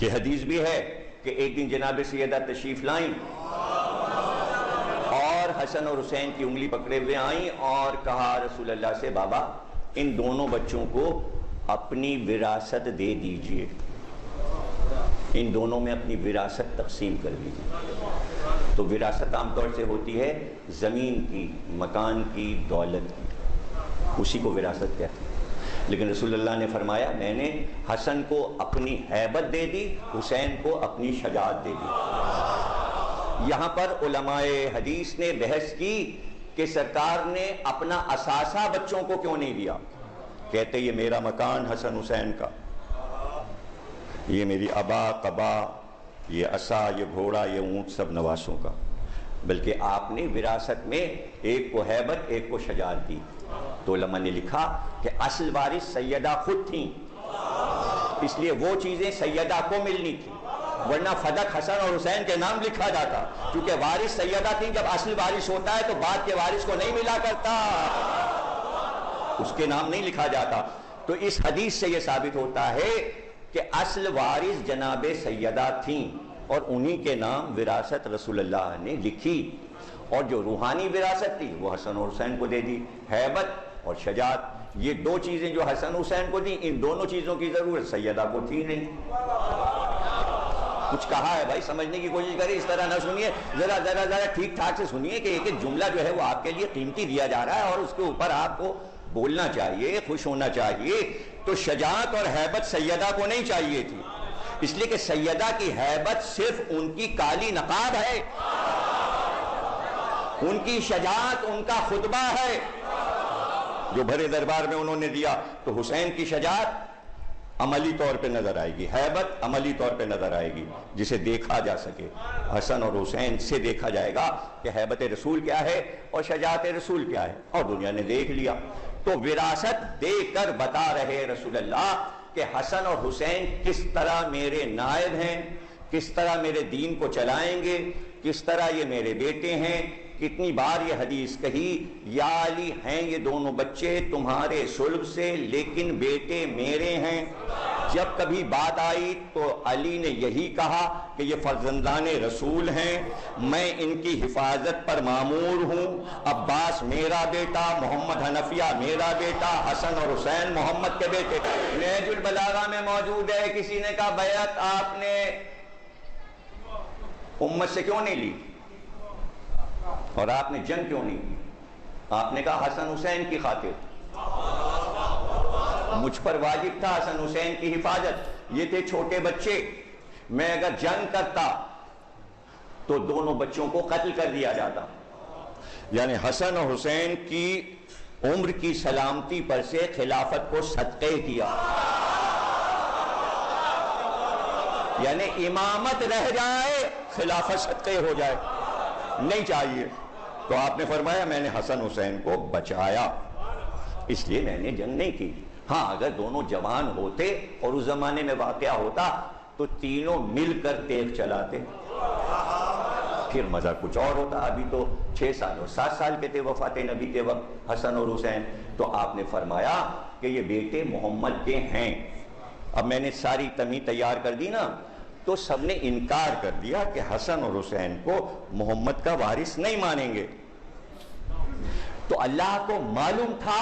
یہ حدیث بھی ہے کہ ایک دن جناب سیدہ تشریف لائیں اور حسن اور حسین کی انگلی پکڑے ہوئے آئیں اور کہا رسول اللہ سے بابا ان دونوں بچوں کو اپنی وراثت دے دیجئے، ان دونوں میں اپنی وراثت تقسیم کر دیجئے۔ تو وراثت عام طور سے ہوتی ہے زمین کی، مکان کی، دولت کی، اسی کو وراثت کہتے ہیں۔ لیکن رسول اللہ نے فرمایا میں نے حسن کو اپنی ہیبت دے دی، حسین کو اپنی شجاعت دے دی۔ یہاں پر علماء حدیث نے بحث کی کہ سرکار نے اپنا اثاثہ بچوں کو کیوں نہیں دیا؟ کہتے یہ میرا مکان حسن حسین کا، یہ میری ابا قبا، یہ عصا، یہ گھوڑا، یہ اونٹ سب نواسوں کا، بلکہ آپ نے وراثت میں ایک کو ہیبت ایک کو شجاعت دی۔ تو علماء نے لکھا کہ اصل وارث سیدہ خود تھیں، اس لیے وہ چیزیں سیدہ کو ملنی تھی، ورنہ فدق حسن اور حسین کے نام لکھا جاتا، کیونکہ وارث سیدہ تھی۔ جب اصل وارث ہوتا ہے تو بعد کے وارث کو نہیں ملا کرتا، اس کے نام نہیں لکھا جاتا۔ تو اس حدیث سے یہ ثابت ہوتا ہے کہ اصل وارث جناب سیدہ تھیں اور انہی کے نام وراثت رسول اللہ نے لکھی، اور جو روحانی وراثت تھی وہ حسن اور حسین کو دے دی، ہیبت اور شجاعت۔ یہ دو چیزیں جو حسن حسین کو دیں، ان دونوں چیزوں کی ضرورت سیدہ کو تھی نہیں۔ کچھ کہا ہے بھائی، سمجھنے کی کوشش کریں، اس طرح نہ سنیے، ذرا ٹھیک ٹھاک سے سنیے کہ ایک ایک جملہ جو ہے وہ آپ کے لیے قیمتی دیا جا رہا ہے اور اس کے اوپر آپ کو بولنا چاہیے، خوش ہونا چاہیے۔ تو شجاعت اور ہیبت سیدہ کو نہیں چاہیے تھی، اس لیے کہ سیدہ کی ہیبت صرف ان کی کالی نقاب ہے، ان کی شجاعت ان کا خطبہ ہے جو بھرے دربار میں انہوں نے دیا۔ تو حسین کی شجاعت عملی طور پہ نظر آئے گی، ہیبت عملی طور پہ نظر آئے گی جسے دیکھا جا سکے۔ حسن اور حسین سے دیکھا جائے گا کہ ہیبت رسول کیا ہے اور شجاعت رسول کیا ہے، اور دنیا نے دیکھ لیا۔ تو وراثت دے کر بتا رہے رسول اللہ کہ حسن اور حسین کس طرح میرے نائب ہیں، کس طرح میرے دین کو چلائیں گے، کس طرح یہ میرے بیٹے ہیں۔ کتنی بار یہ حدیث کہی، یا علی ہیں یہ دونوں بچے تمہارے صلب سے لیکن بیٹے میرے ہیں۔ جب کبھی بات آئی تو علی نے یہی کہا کہ یہ فرزندان رسول ہیں، میں ان کی حفاظت پر مامور ہوں۔ عباس میرا بیٹا، محمد حنفیہ میرا بیٹا، حسن اور حسین محمد کے بیٹے۔ نہج البلاغہ میں موجود ہے، کسی نے کہا بیعت آپ نے امت سے کیوں نہیں لی اور آپ نے جنگ کیوں نہیں کی؟ آپ نے کہا حسن حسین کی خاطر، مجھ پر واجب تھا حسن حسین کی حفاظت، یہ تھے چھوٹے بچے، میں اگر جنگ کرتا تو دونوں بچوں کو قتل کر دیا جاتا۔ یعنی حسن اور حسین کی عمر کی سلامتی پر سے خلافت کو صدقے کیا، یعنی امامت رہ جائے خلافت صدقے ہو جائے، نہیں چاہیے۔ تو آپ نے فرمایا میں نے حسن حسین کو بچایا، اس لیے میں نے جنگ نہیں کی۔ ہاں اگر دونوں جوان ہوتے اور اس زمانے میں واقعہ ہوتا تو تینوں مل کر تیغ چلاتے، پھر مزہ کچھ اور ہوتا۔ ابھی تو 6 سال اور 7 سال کے تھے وفات نبی کے وقت حسن اور حسین۔ تو آپ نے فرمایا کہ یہ بیٹے محمد کے ہیں۔ اب میں نے ساری تمہید تیار کر دی نا، تو سب نے انکار کر دیا کہ حسن اور حسین کو محمد کا وارث نہیں مانیں گے۔ تو اللہ کو معلوم تھا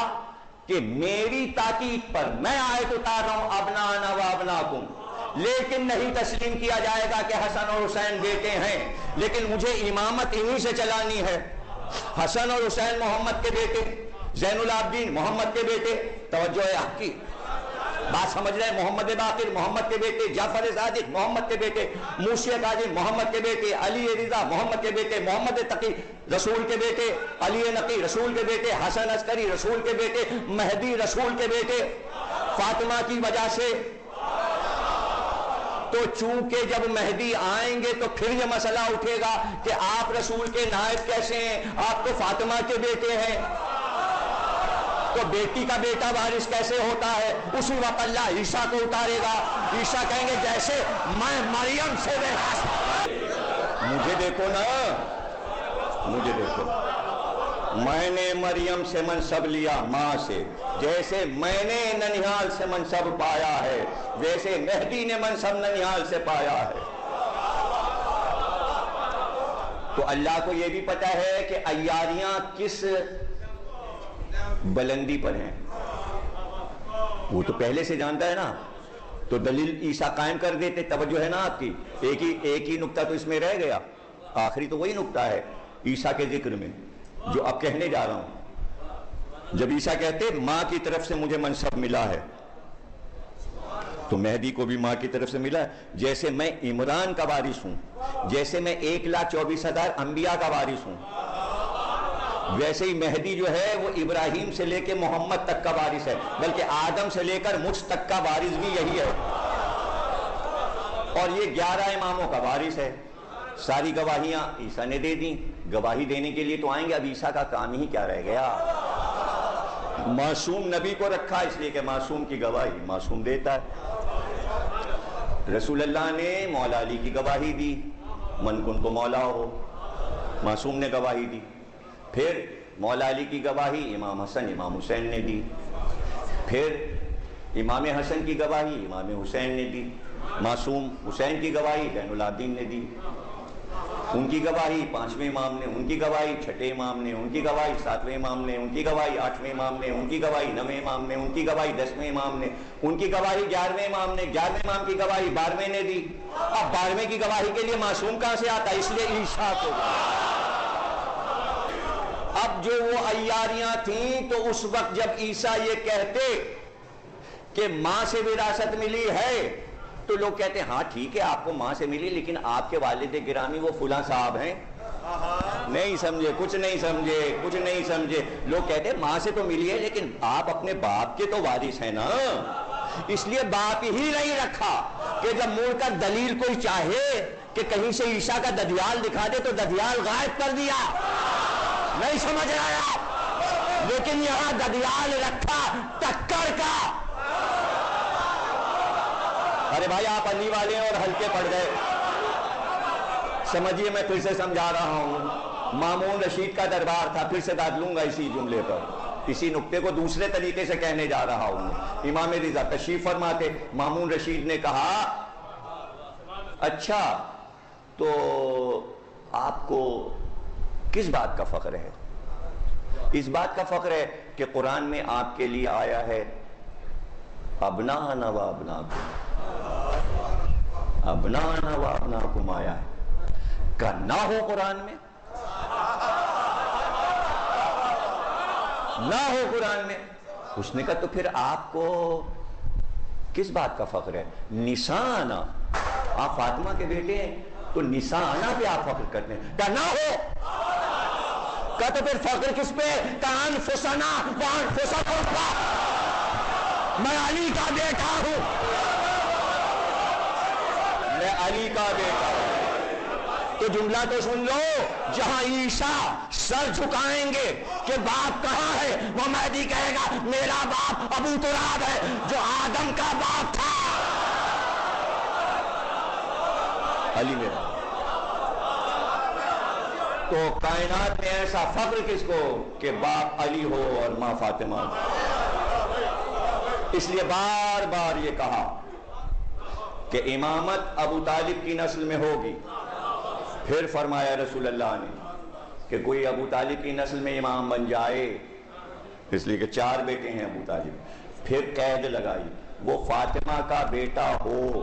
کہ میری تاکید پر میں آیت اتار رہا ہوں ابنانا و ابناکم، لیکن نہیں تسلیم کیا جائے گا کہ حسن اور حسین بیٹے ہیں، لیکن مجھے امامت انہی سے چلانی ہے۔ حسن اور حسین محمد کے بیٹے، زین العابدین محمد کے بیٹے، توجہ ہے آپ کی بات سمجھ رہے ہیں، محمد باقر محمد کے بیٹے، جعفر صادق محمد کے بیٹے، موسی کاظم محمد کے بیٹے، علی رضا محمد کے بیٹے، محمد تقی رسول کے بیٹے، علی نقی رسول کے بیٹے، حسن عسکری رسول کے بیٹے، مہدی رسول کے بیٹے، فاطمہ کی وجہ سے۔ تو چونکہ جب مہدی آئیں گے تو پھر یہ مسئلہ اٹھے گا کہ آپ رسول کے نائب کیسے ہیں، آپ تو فاطمہ کے بیٹے ہیں، تو بیٹی کا بیٹا وارث کیسے ہوتا ہے؟ اسی وقت اللہ عیسیٰ کو اتارے گا، عیسیٰ کہیں گے جیسے میں مریم سے مجھے دیکھو نا، مجھے دیکھو، میں نے مریم سے منصب لیا ماں سے، جیسے میں نے ننیال سے منصب پایا ہے ویسے مہدی نے منصب ننیال سے پایا ہے۔ تو اللہ کو یہ بھی پتا ہے کہ عیاریاں کس بلندی پر ہیں، وہ تو پہلے سے جانتا ہے نا، تو دلیل عیسیٰ قائم کر دیتے۔ توجہ ہے نا آپ کی، ایک ہی نقطہ تو اس میں رہ گیا، آخری تو وہی نقطہ ہے عیسیٰ کے ذکر میں جو اب کہنے جا رہا ہوں۔ جب عیسیٰ کہتے ماں کی طرف سے مجھے منصب ملا ہے، تو مہدی کو بھی ماں کی طرف سے ملا ہے۔ جیسے میں عمران کا وارث ہوں، جیسے میں 1,24,000 انبیاء کا وارث ہوں، ویسے ہی مہدی جو ہے وہ ابراہیم سے لے کے محمد تک کا وارث ہے، بلکہ آدم سے لے کر مجھ تک کا وارث بھی یہی ہے، اور یہ 11 اماموں کا وارث ہے۔ ساری گواہیاں عیسیٰ نے دے دیں، گواہی دینے کے لیے تو آئیں گے، اب عیسیٰ کا کام ہی کیا رہ گیا؟ معصوم نبی کو رکھا اس لیے کہ معصوم کی گواہی معصوم دیتا ہے۔ رسول اللہ نے مولا علی کی گواہی دی، من کن تو مولا ہو، معصوم نے گواہی دی۔ پھر مولا علی کی گواہی امام حسن امام حسین نے دی، پھر امام حسن کی گواہی امام حسین نے دی، معصوم حسین کی گواہی زین العابدین نے دی، ان کی گواہی 5ویں امام نے، ان کی گواہی 6 امام نے، ان کی گواہی 7ویں امام نے، ان کی گواہی 8ویں امام نے، ان کی گواہی 9ویں امام نے، ان کی گواہی 10ویں امام نے، ان کی گواہی 11ویں امام نے، 11ویں امام کی گواہی 12ویں نے دی۔ اب 12ویں کی گواہی کے لیے معصوم کہاں سے آتا؟ اس لیے عیسیٰ کو۔ اب جو وہ عیاریاں تھیں تو اس وقت جب عیسیٰ یہ کہتے کہ ماں سے وراثت ملی ہے تو لوگ کہتے ہیں ہاں ٹھیک ہے آپ کو ماں سے ملی، لیکن آپ کے والد گرامی وہ فلاں صاحب ہیں۔ نہیں سمجھے، کچھ نہیں سمجھے۔ لوگ کہتے ہیں ماں سے تو ملی ہے لیکن آپ اپنے باپ کے تو وارث ہیں نا، اس لیے باپ ہی نہیں رکھا کہ جب مڑ کر دلیل کوئی چاہے کہ کہیں سے عیسیٰ کا ددیال دکھا دے تو ددیال غائب کر دیا۔ نہیں سمجھ رہے آپ، لیکن یہاں ددیال رکھا ٹکر کا۔ ارے بھائی آپ علی والے ہیں اور ہلکے پڑ گئے، سمجھیے میں پھر سے سمجھا رہا ہوں۔ مامون رشید کا دربار تھا، پھر سے داد لوں گا اسی جملے پر، اسی نقطے کو دوسرے طریقے سے کہنے جا رہا ہوں۔ امام رضا تشریف فرماتے، مامون رشید نے کہا اچھا تو آپ کو کس بات کا فخر ہے؟ اس بات کا فخر ہے کہ قرآن میں آپ کے لیے آیا ہے ابنانا و ابناکم، ابنانا و ابناکم آیا ہے، کہ نہ ہو قرآن میں، نہ ہو قرآن میں۔ اس نے کہا تو پھر آپ کو کس بات کا فخر ہے؟ نسانا، آپ فاطمہ کے بیٹے ہیں تو نسانا پہ آپ فخر کرتے ہیں، کہ نہ ہو، کہ تو پھر فخر کس پہ؟ کہ انفسنا وانفسکم کا، میں علی کا بیٹا ہوں، میں علی کا بیٹا ہوں۔ تو جملہ تو سن لو، جہاں عیسیٰ سر جھکائیں گے کہ باپ کہاں ہے، وہ مہدی کہے گا میرا باپ ابو تراب ہے جو آدم کا باپ تھا، علی میرا۔ تو کائنات میں ایسا فخر کس کو کہ باپ علی ہو اور ماں فاطمہ۔ اس لیے بار بار یہ کہا کہ امامت ابو طالب کی نسل میں ہوگی۔ پھر فرمایا رسول اللہ نے کہ کوئی ابو طالب کی نسل میں امام بن جائے، اس لیے کہ 4 بیٹے ہیں ابو طالب، پھر قید لگائی وہ فاطمہ کا بیٹا ہو۔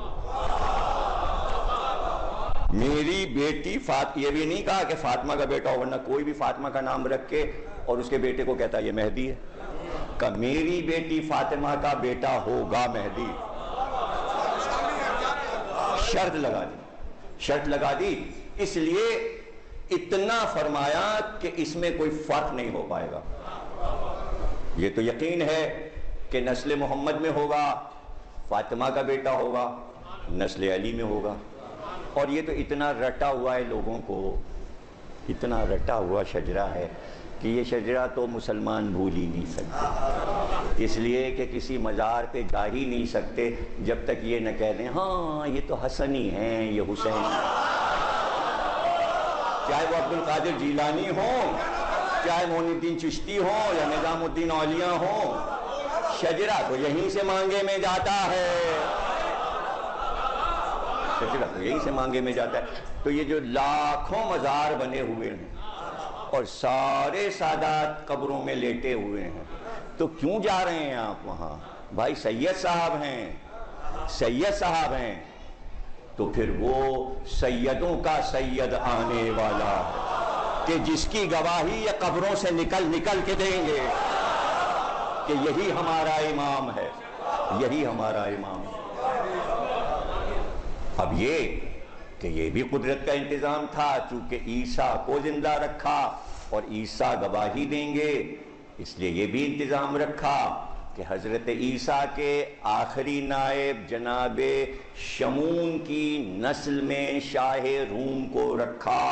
میری بیٹی یہ بھی نہیں کہا کہ فاطمہ کا بیٹا ہو، ورنہ کوئی بھی فاطمہ کا نام رکھ کے اور اس کے بیٹے کو کہتا ہے یہ مہدی ہے، کہ میری بیٹی فاطمہ کا بیٹا ہوگا مہدی۔ شرط لگا دی، اس لیے اتنا فرمایا کہ اس میں کوئی فرق نہیں ہو پائے گا۔ یہ تو یقین ہے کہ نسل محمد میں ہوگا، فاطمہ کا بیٹا ہوگا، نسل علی میں ہوگا۔ اور یہ تو اتنا رٹا ہوا ہے لوگوں کو، اتنا رٹا ہوا شجرہ ہے کہ یہ شجرہ تو مسلمان بھول ہی نہیں سکتے، اس لیے کہ کسی مزار پہ جا ہی نہیں سکتے جب تک یہ نہ کہہ دیں ہاں یہ تو حسن ہی ہیں، یہ حسین، چاہے وہ عبد القادر جیلانی ہوں چاہے معین الدین چشتی ہو یا نظام الدین اولیاء ہو، شجرہ تو یہیں سے مانگے میں جاتا ہے، شجرہ تو یہیں سے مانگے میں جاتا ہے۔ تو یہ جو لاکھوں مزار بنے ہوئے ہیں اور سارے سادات قبروں میں لیٹے ہوئے ہیں، تو کیوں جا رہے ہیں آپ وہاں؟ بھائی سید صاحب ہیں، سید صاحب ہیں، تو پھر وہ سیدوں کا سید آنے والا کہ جس کی گواہی یہ قبروں سے نکل نکل کے دیں گے کہ یہی ہمارا امام ہے، یہی ہمارا امام ہے۔ اب یہ کہ یہ بھی قدرت کا انتظام تھا، چونکہ عیسیٰ کو زندہ رکھا اور عیسیٰ گواہی دیں گے، اس لیے یہ بھی انتظام رکھا کہ حضرت عیسیٰ کے آخری نائب جناب شمون کی نسل میں شاہ روم کو رکھا،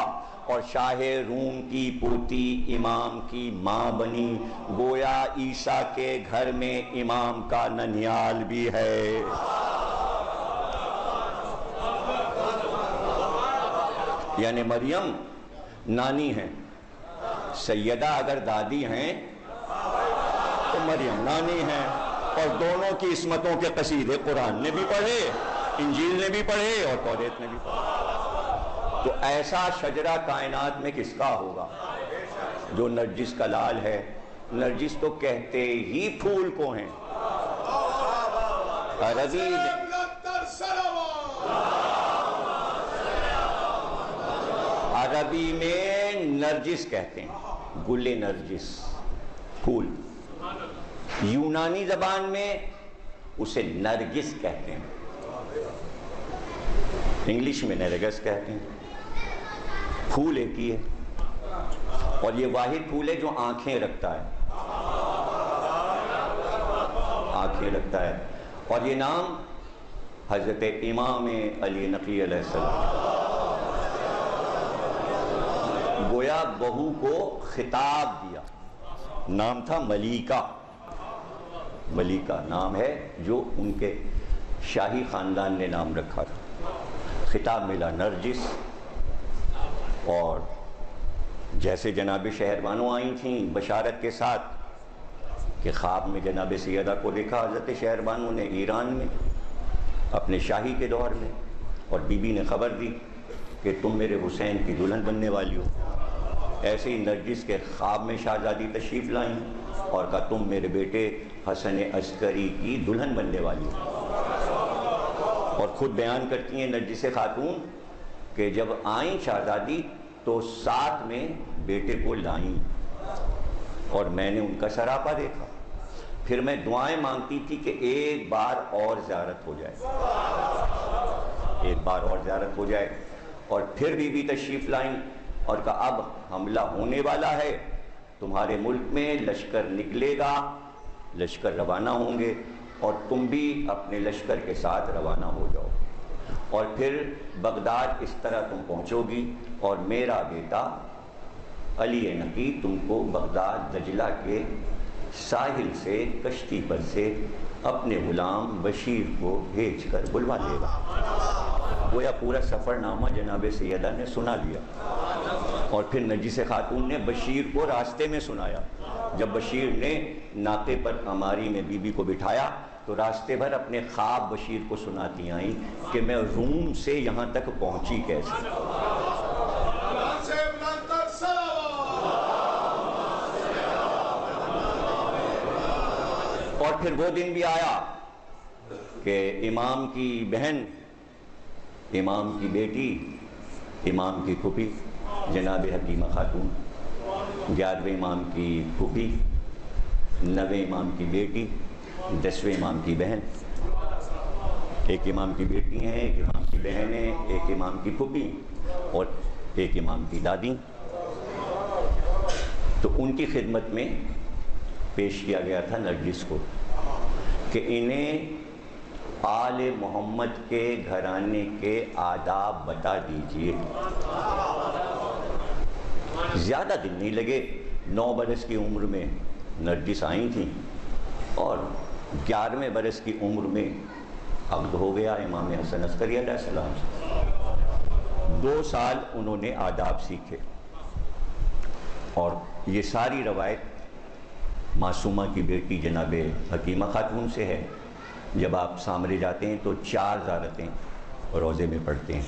اور شاہ روم کی پوتی امام کی ماں بنی، گویا عیسیٰ کے گھر میں امام کا ننیال بھی ہے۔ یعنی مریم نانی ہے، سیدہ اگر دادی ہیں تو مریم نانی ہے، اور دونوں کی عصمتوں کے قصیدے قرآن نے بھی پڑھے، انجیل نے بھی پڑھے اور توریت نے بھی پڑھے۔ تو ایسا شجرہ کائنات میں کس کا ہوگا جو نرجس کا لال ہے؟ نرجس تو کہتے ہی پھول کو ہیں، عربی میں نرجس کہتے ہیں، گل نرجس، پھول۔ یونانی زبان میں اسے نرگس کہتے ہیں، انگلش میں نرگس کہتے ہیں۔ پھول ایک ہی ہے، اور یہ واحد پھول ہے جو آنکھیں رکھتا ہے، آنکھیں رکھتا ہے۔ اور یہ نام حضرت امام علی نقی علیہ السلام، گویا بہو کو خطاب دیا، نام تھا ملیکہ، ملیکہ نام ہے جو ان کے شاہی خاندان نے نام رکھا تھا۔ خطاب ملا نرجس، اور جیسے جناب شہربانو آئی تھیں بشارت کے ساتھ کہ خواب میں جناب سیدہ کو دیکھا حضرت شہربانو نے ایران میں اپنے شاہی کے دور میں، اور بی بی نے خبر دی کہ تم میرے حسین کی دلہن بننے والی ہو۔ ایسے ہی نرجس کے خواب میں شہزادی تشریف لائیں اور کہا تم میرے بیٹے حسن عسکری کی دلہن بننے والی ہو۔ اور خود بیان کرتی ہیں نرجس خاتون کہ جب آئیں شہزادی تو ساتھ میں بیٹے کو لائیں، اور میں نے ان کا سراپا دیکھا۔ پھر میں دعائیں مانگتی تھی کہ ایک بار اور زیارت ہو جائے، ایک بار اور زیارت ہو جائے۔ اور پھر بی بی تشریف لائیں اور کہا اب حملہ ہونے والا ہے، تمہارے ملک میں لشکر نکلے گا، لشکر روانہ ہوں گے، اور تم بھی اپنے لشکر کے ساتھ روانہ ہو جاؤ، اور پھر بغداد اس طرح تم پہنچو گی، اور میرا بیٹا علی نقی تم کو بغداد دجلہ کے ساحل سے کشتی پر سے اپنے غلام بشیر کو بھیج کر بلوا لے گا۔ گویا پورا سفر نامہ جناب سیدہ نے سنا دیا، اور پھر نرجس خاتون نے بشیر کو راستے میں سنایا۔ جب بشیر نے ناقے پر اماری میں بی بی کو بٹھایا تو راستے بھر اپنے خواب بشیر کو سناتی آئیں کہ میں روم سے یہاں تک پہنچی کیسے۔ اور پھر وہ دن بھی آیا کہ امام کی بہن، امام کی بیٹی، امام کی پھوپھی جناب حکیمہ خاتون، 11ویں امام کی پھوپھی، 9ویں امام کی بیٹی، 10ویں امام کی بہن، ایک امام کی بیٹی ہیں، ایک امام کی بہن ہے، ایک امام کی پھوپھی اور ایک امام کی دادی۔ تو ان کی خدمت میں پیش کیا گیا تھا نرجس کو کہ انہیں آل محمد کے گھرانے کے آداب بتا دیجئے۔ زیادہ دن نہیں لگے، 9 برس کی عمر میں نرجس آئی تھیں، اور 11ویں برس کی عمر میں عقد ہو گیا امام حسن عسکری علیہ السلام سے۔ 2 سال انہوں نے آداب سیکھے۔ اور یہ ساری روایت معصومہ کی بیٹی جناب حکیمہ خاتون سے ہے. جب آپ سامرے جاتے ہیں تو 4 زیارتیں روضے میں پڑھتے ہیں.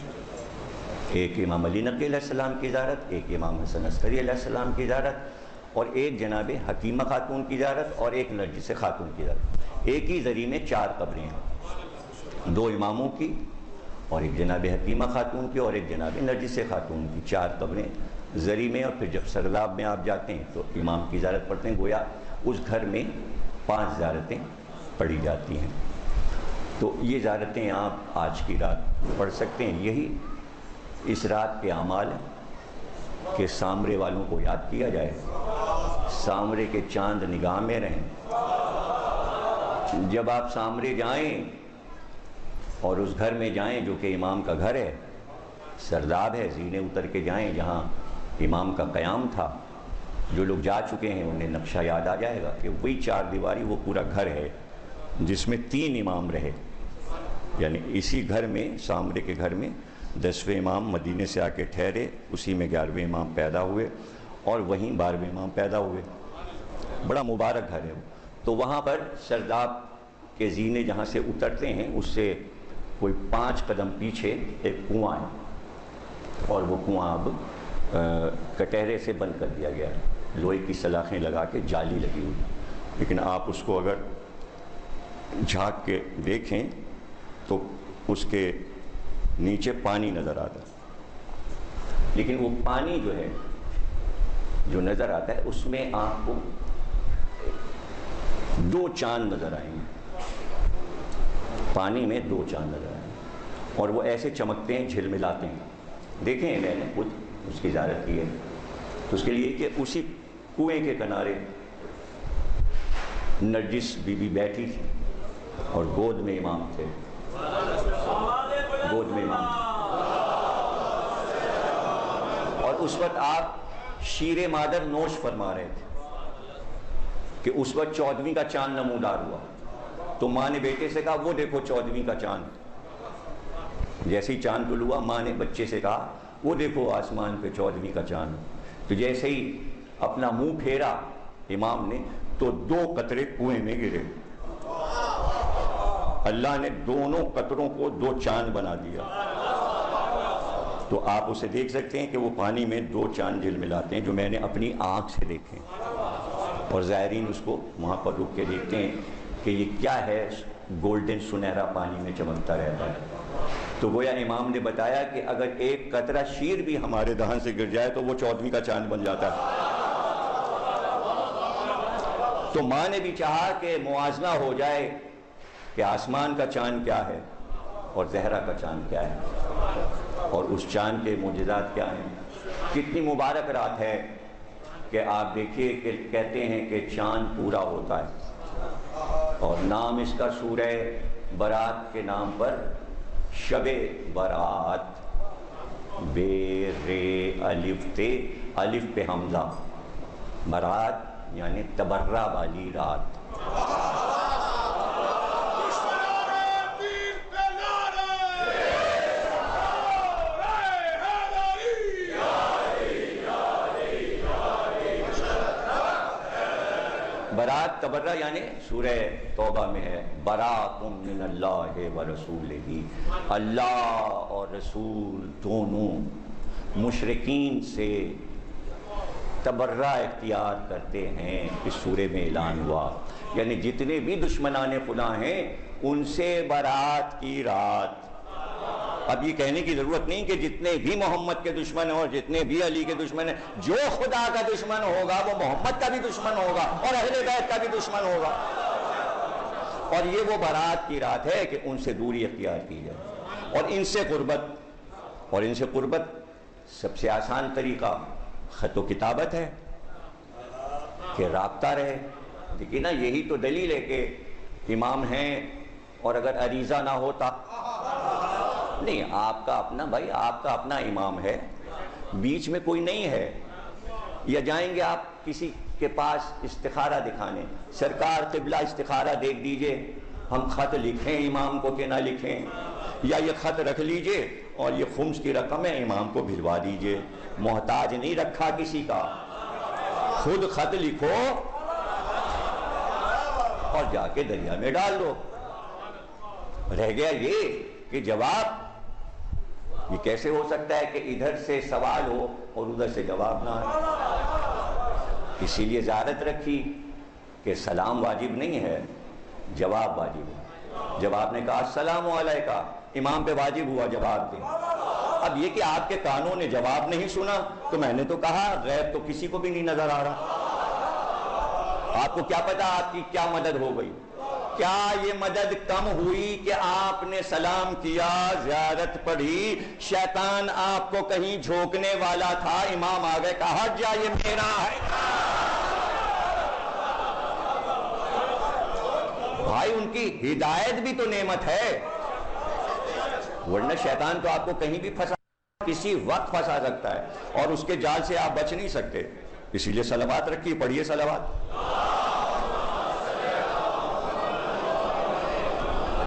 ایک امام علی نقی علیہ السلام کی زیارت، ایک امام حسن عسکری علیہ السلام کی زیارت، اور ایک جناب حکیمہ خاتون کی زیارت، اور ایک نرجس خاتون کی زیارت. ایک ہی زری میں 4 قبریں ہیں، 2 اماموں کی اور ایک جناب حکیمہ خاتون کی اور ایک جناب نرجس خاتون کی. 4 قبریں زری میں. اور پھر جب سرداب میں آپ جاتے ہیں تو امام کی زیارت پڑھتے ہیں. گویا اس گھر میں 5 زیارتیں پڑھی جاتی ہیں. تو یہ زیارتیں آپ آج کی رات پڑھ سکتے ہیں. یہی اس رات کے اعمال ہیں کہ سامرے والوں کو یاد کیا جائے، سامرے کے چاند نگاہ میں رہیں. جب آپ سامرے جائیں اور اس گھر میں جائیں جو کہ امام کا گھر ہے، سرداب ہے، زینے اتر کے جائیں جہاں امام کا قیام تھا. جو لوگ جا چکے ہیں انہیں نقشہ یاد آ جائے گا کہ وہی 4 دیواری وہ پورا گھر ہے جس میں 3 امام رہے. یعنی اسی گھر میں، سامرے کے گھر میں 10ویں امام مدینے سے آ کے ٹھہرے، اسی میں 11ویں امام پیدا ہوئے اور وہیں 12ویں امام پیدا ہوئے. بڑا مبارک گھر ہے. تو وہاں پر سرداب کے زینے جہاں سے اترتے ہیں اس سے کوئی 5 قدم پیچھے ایک کنواں ہے، اور وہ کنواں اب کٹہرے سے بند کر دیا گیا ہے. لوہے کی سلاخیں لگا کے جالی لگی ہوئی، لیکن آپ اس کو اگر جھانک کے دیکھیں تو اس کے نیچے پانی نظر آتا ہے. لیکن وہ پانی جو ہے، جو نظر آتا ہے، اس میں آپ کو 2 چاند نظر آئیں گے. پانی میں 2 چاند نظر آئیں گے اور وہ ایسے چمکتے ہیں، جھلملاتے ہیں. دیکھیں میں نے خود اس کی زیارت کی ہے. تو اس کے لیے کہ اسی کنویں کے کنارے نرجس بی بی بیٹھی تھی اور گود میں امام تھے. گود میں امام تھے اور اس وقت آپ شیر مادر نوش فرما رہے تھے کہ اس وقت 14ویں کا چاند نمودار ہوا. تو ماں نے بیٹے سے کہا وہ دیکھو 14ویں کا چاند. جیسے ہی چاند طلوع ہوا ماں نے بچے سے کہا وہ دیکھو آسمان پہ 14ویں کا چاند. تو جیسے ہی اپنا منہ پھیرا امام نے تو 2 قطرے کنویں میں گرے. اللہ نے دونوں قطروں کو 2 چاند بنا دیا. تو آپ اسے دیکھ سکتے ہیں کہ وہ پانی میں 2 چاند جھلملاتے ہیں، جو میں نے اپنی آنکھ سے دیکھے. اور زائرین اس کو وہاں پر رک کے دیکھتے ہیں کہ یہ کیا ہے، گولڈن سنہرا پانی میں چمکتا رہتا ہے. تو گویا امام نے بتایا کہ اگر ایک قطرہ شیر بھی ہمارے دہن سے گر جائے تو وہ 14ویں کا چاند بن جاتا ہے. تو ماں نے بھی چاہا کہ موازنہ ہو جائے کہ آسمان کا چاند کیا ہے اور زہرا کا چاند کیا ہے، اور اس چاند کے معجزات کیا ہیں. کتنی مبارک رات ہے کہ آپ دیکھیے کہ کہتے ہیں کہ چاند پورا ہوتا ہے اور نام اس کا سورہ برات کے نام پر شب برات. بے رے الف تے، الف پہ حمزہ، برات یعنی تبرہ والی رات. برات تبرہ یعنی سورہ توبہ میں ہے، برات من اللہ و رسولہ. اللہ اور رسول دونوں مشرکین سے تبرہ اختیار کرتے ہیں. اس سورے میں اعلان ہوا یعنی جتنے بھی دشمنان خدا ہیں ان سے برات کی رات. اب یہ کہنے کی ضرورت نہیں کہ جتنے بھی محمد کے دشمن ہیں اور جتنے بھی علی کے دشمن ہیں، جو خدا کا دشمن ہوگا وہ محمد کا بھی دشمن ہوگا اور اہل بیت کا بھی دشمن ہوگا. اور یہ وہ برات کی رات ہے کہ ان سے دوری اختیار کی جائے اور ان سے قربت. اور ان سے قربت سب سے آسان طریقہ خط و کتابت ہے کہ رابطہ رہے. دیکھیے نا، یہی تو دلیل ہے کہ امام ہیں اور اگر عریضہ نہ ہوتا نہیں. آپ کا اپنا بھائی، آپ کا اپنا امام ہے، بیچ میں کوئی نہیں ہے. یا جائیں گے آپ کسی کے پاس استخارہ دکھانے، سرکار قبلہ استخارہ دیکھ دیجئے، ہم خط لکھیں امام کو کہ نہ لکھیں، یا یہ خط رکھ لیجئے اور یہ خمس کی رقم ہے امام کو بھجوا دیجئے. محتاج نہیں رکھا کسی کا. خود خط لکھو اور جا کے دریا میں ڈال دو. رہ گیا یہ کہ جواب، یہ کیسے ہو سکتا ہے کہ ادھر سے سوال ہو اور ادھر سے جواب نہ آئے؟ اسی لیے زیادت رکھی کہ سلام واجب نہیں ہے، جواب واجب ہے. جب آپ نے کہا السلام علیکہ، امام پہ واجب ہوا جواب دیں. اب یہ کہ آپ کے کانوں نے جواب نہیں سنا تو میں نے تو کہا غیب تو کسی کو بھی نہیں نظر آ رہا. آپ کو کیا پتا آپ کی کیا مدد ہو گئی؟ کیا یہ مدد کم ہوئی کہ آپ نے سلام کیا، زیارت پڑھی، شیطان آپ کو کہیں جھونکنے والا تھا، امام آ گئے، کہا ہٹ جا یہ میرا ہے. بھائی ان کی ہدایت بھی تو نعمت ہے، ورنہ شیطان تو آپ کو کہیں بھی پھنسا، کسی وقت پھنسا سکتا ہے اور اس کے جال سے آپ بچ نہیں سکتے. اسی لیے صلوات رکھیے، پڑھیے صلوات.